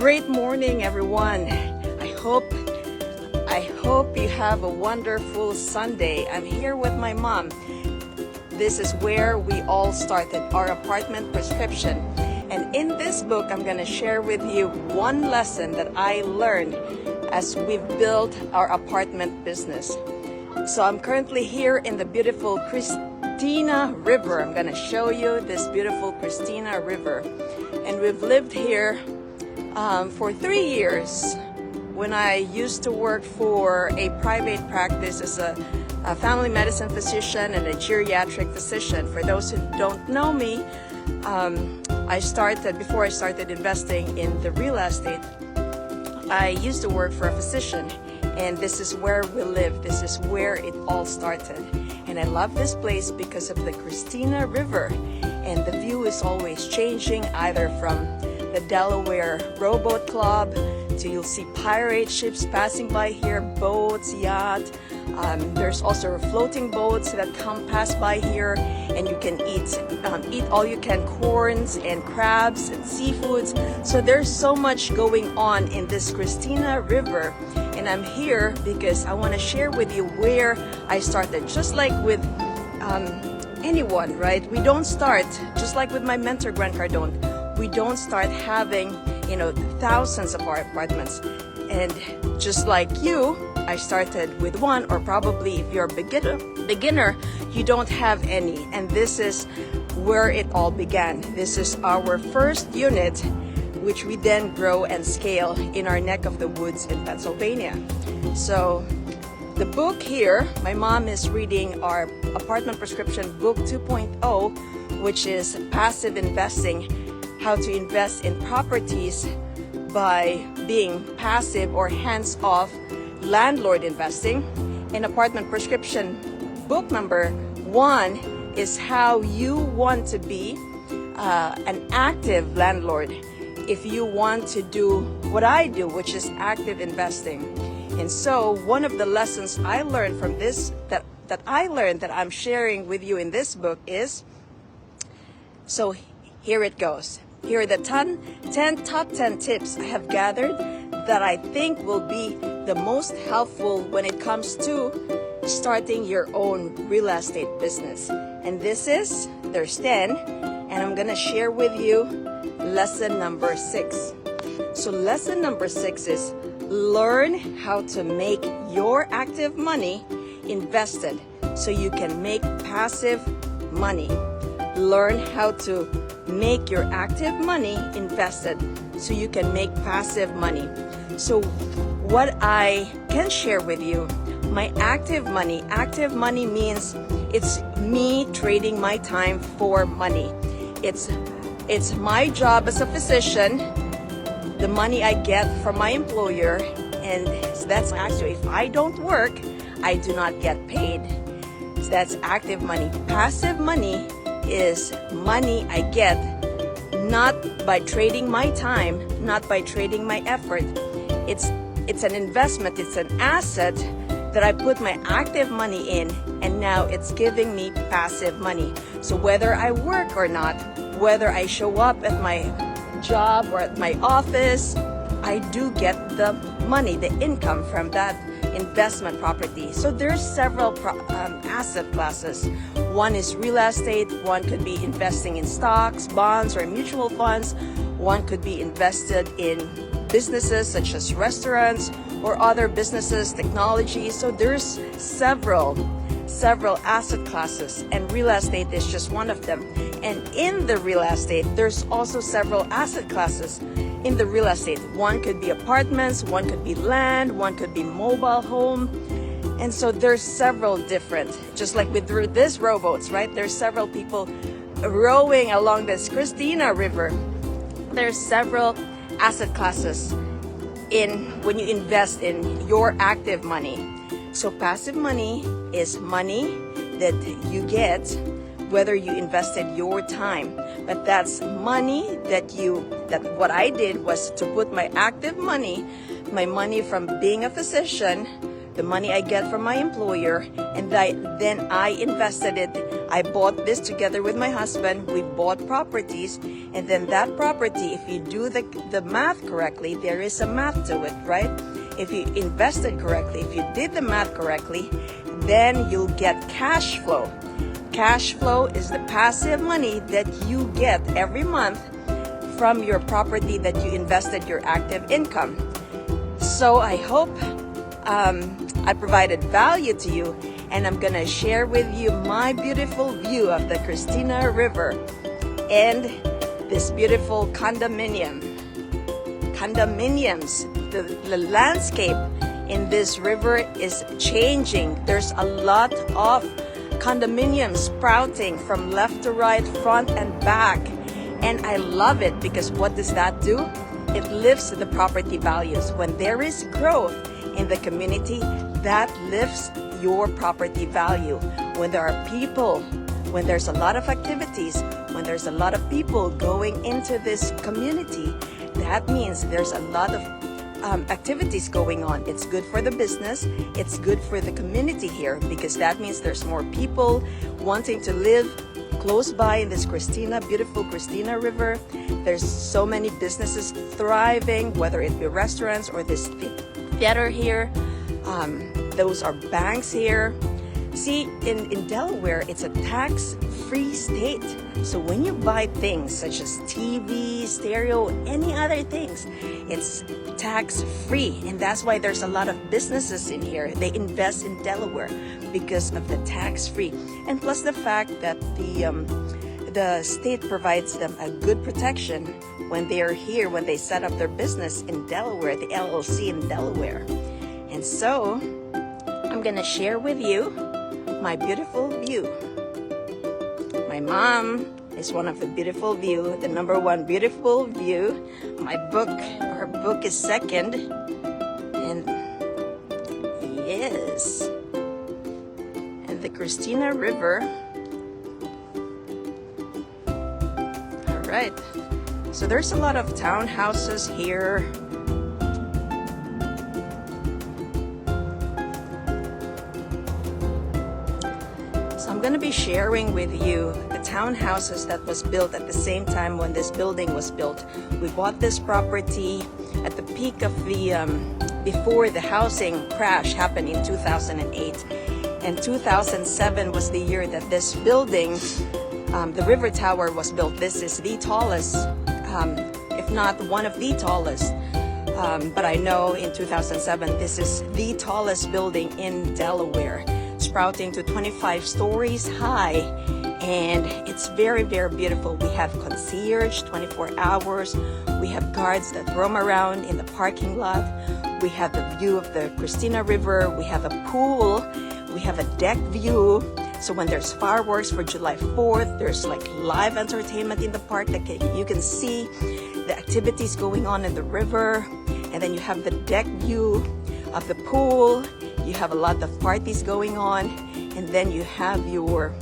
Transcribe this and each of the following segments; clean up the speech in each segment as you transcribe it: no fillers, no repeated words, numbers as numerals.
Great morning, everyone. I hope you have a wonderful Sunday. I'm here with my mom. This is where we all started, our apartment prescription. And in this book, I'm going to share with you one lesson that I learned as we've built our apartment business. So I'm currently here in the beautiful Christina River. I'm going to show you this beautiful Christina River. And we've lived here for 3 years. When I used to work for a private practice as a family medicine physician and a geriatric physician. For those who don't know me, before I started investing in the real estate, I used to work for a physician, and this is where we live. This is where it all started. And I love this place because of the Christina River, and the view is always changing, either from the Delaware Rowboat Club to you'll see pirate ships passing by here, boats, yacht. There's also floating boats that pass by here, and you can eat all you can corns and crabs and seafoods. So there's so much going on in this Christina River, and I'm here because I want to share with you where I started. Just like with anyone, right? We don't start, just like with my mentor Grant Cardone, we don't start having thousands of our apartments. And just like you, I started with one, or probably if you're a beginner, you don't have any. And this is where it all began. This is our first unit, which we then grow and scale in our neck of the woods in Pennsylvania. So the book here, my mom is reading our apartment prescription book 2.0, which is passive investing, how to invest in properties by being passive or hands-off landlord investing. In apartment prescription book number 1 is how you want to be an active landlord if you want to do what I do, which is active investing. And so one of the lessons I learned from this that I'm sharing with you in this book is, so here it goes. Here are the top 10 tips I have gathered that I think will be the most helpful when it comes to starting your own real estate business. And there's 10, and I'm gonna share with you lesson number 6. So lesson number 6 is learn how to make your active money invested so you can make passive money. Learn how to make your active money invested so you can make passive money. So what I can share with you, my active money means it's me trading my time for money. It's my job as a physician, the money I get from my employer, and that's actually, if I don't work, I do not get paid. So that's active money. Passive money is money I get not by trading my time, not by trading my effort. It's an investment, it's an asset that I put my active money in, and now it's giving me passive money. So whether I work or not, whether I show up at my job or at my office, I do get the money, the income from that investment property. So there's several asset classes. One is real estate. One could be investing in stocks, bonds, or mutual funds. One could be invested in businesses such as restaurants or other businesses, technology. So there's several asset classes, and real estate is just one of them. And in the real estate, there's also several asset classes in the real estate. One could be apartments, one could be land, one could be mobile home. And so there's several different, just like with this rowboats, right? There's several people rowing along this Christina River. There's several asset classes when you invest in your active money. So passive money is money that you get whether you invested your time. But that's money that what I did was to put my active money, my money from being a physician, the money I get from my employer, and then I invested it. I bought this together with my husband. We bought properties, and then that property, if you do the math correctly, there is a math to it, right? If you invested correctly, if you did the math correctly, then you'll get cash flow. Cash flow is the passive money that you get every month from your property that you invested your active income. So I hope I provided value to you, and I'm gonna share with you my beautiful view of the Christina River and this beautiful condominiums. The landscape in this river is changing. There's a lot of condominiums sprouting from left to right, front and back. And I love it because what does that do? It lifts the property values. When there is growth in the community, that lifts your property value. When there are people, when there's a lot of activities, when there's a lot of people going into this community, that means there's a lot of activities going on. It's good for the business. It's good for the community here because that means there's more people wanting to live close by in this beautiful Christina River. There's so many businesses thriving, whether it be restaurants or this theater here. Those are banks here. See, in Delaware, it's a tax-free state. So when you buy things such as TV, stereo, any other things, it's tax-free. And that's why there's a lot of businesses in here. They invest in Delaware because of the tax-free. And plus the fact that the state provides them a good protection when they are here, when they set up their business in Delaware, the LLC in Delaware. And so I'm gonna share with you my beautiful view. My mom is one of the beautiful view, the number one beautiful view. My book, her book is second. And yes. And the Christina River. All right. So there's a lot of townhouses here. I'm going to be sharing with you the townhouses that was built at the same time when this building was built. We bought this property at the peak of the before the housing crash happened in 2008, and 2007 was the year that this building, the River Tower, was built. This is the tallest, if not one of the tallest, but I know in 2007 this is the tallest building in Delaware, sprouting to 25 stories high, and it's very, very beautiful. We have concierge 24 hours. We have guards that roam around in the parking lot. We have the view of the Christina River. We have a pool. We have a deck view. So when there's fireworks for July 4th, there's like live entertainment in the park that you can see the activities going on in the river. And then you have the deck view of the pool. You have a lot of parties going on, and then you have your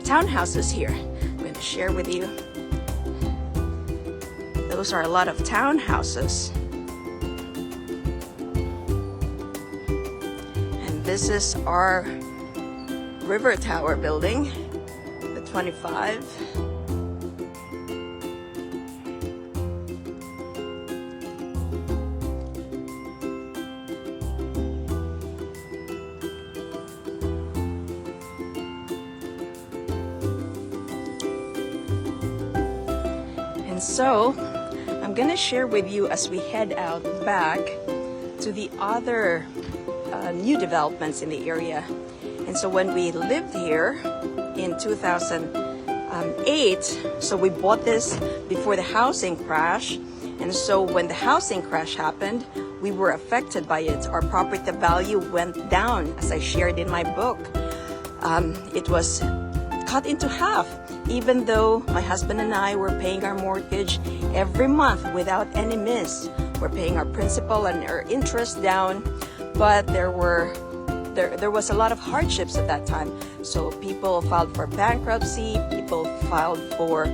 townhouses here. I'm going to share with you. Those are a lot of townhouses. And this is our River Tower building, the 25. And so I'm gonna share with you as we head out back to the other new developments in the area. And so when we lived here in 2008, so we bought this before the housing crash. And so when the housing crash happened, we were affected by it. Our property value went down, as I shared in my book. It was cut into half, even though my husband and I were paying our mortgage every month without any miss. We're paying our principal and our interest down, but there was a lot of hardships at that time. So people filed for bankruptcy, people filed for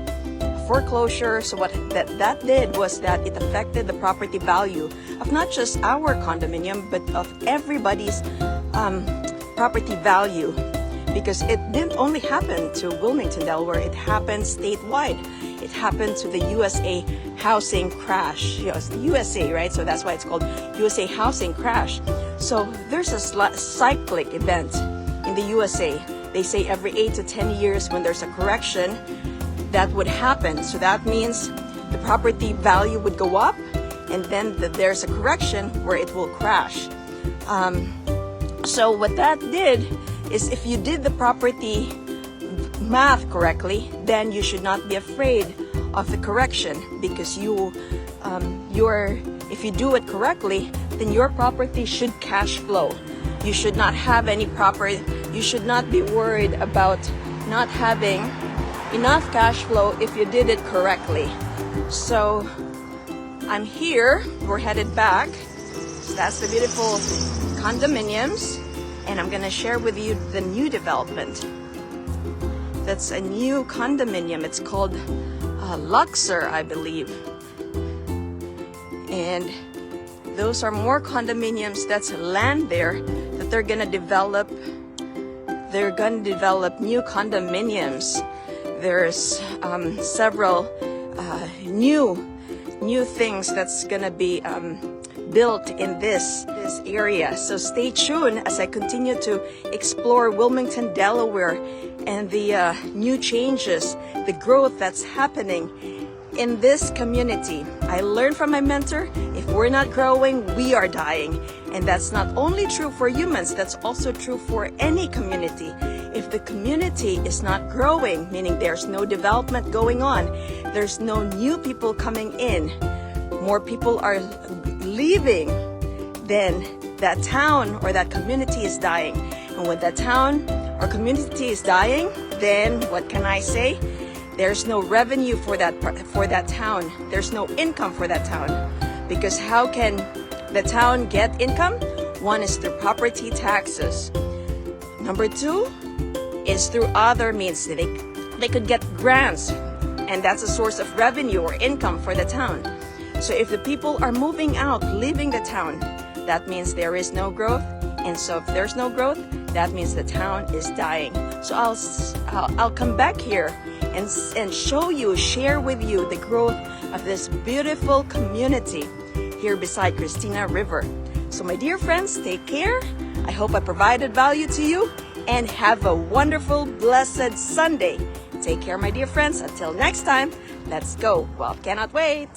foreclosure. So what that did was that it affected the property value of not just our condominium, but of everybody's property value, because it didn't only happen to Wilmington, Delaware. It happened statewide. It happened to the USA housing crash. You know, it's the USA, right? So that's why it's called USA housing crash. So there's a cyclic event in the USA. They say every 8 to 10 years when there's a correction, that would happen. So that means the property value would go up, and then there's a correction where it will crash. So what that did is, if you did the property math correctly, then you should not be afraid of the correction, because if you do it correctly, then your property should cash flow. You should not have you should not be worried about not having enough cash flow if you did it correctly. So I'm here, we're headed back. So that's the beautiful condominiums, and I'm gonna share with you the new development. That's a new condominium. It's called Luxor, I believe. And those are more condominiums. That's land there that they're gonna develop. They're gonna develop new condominiums. There's several new things that's gonna be built in this area. So stay tuned as I continue to explore Wilmington, Delaware, and the new changes, the growth that's happening in this community. I learned from my mentor, if we're not growing, we are dying. And that's not only true for humans, that's also true for any community. If the community is not growing, meaning there's no development going on, there's no new people coming in, more people are leaving, then that town or that community is dying. And when that town or community is dying, then what can I say? There's no revenue for that town. There's no income for that town. Because how can the town get income? One is through property taxes. Number two is through other means. They could get grants, and that's a source of revenue or income for the town. So if the people are moving out, leaving the town, that means there is no growth. And so if there's no growth, that means the town is dying. So I'll come back here and share with you the growth of this beautiful community here beside Christina River. So my dear friends, take care. I hope I provided value to you, and have a wonderful, blessed Sunday. Take care, my dear friends. Until next time, let's go. Well, cannot wait.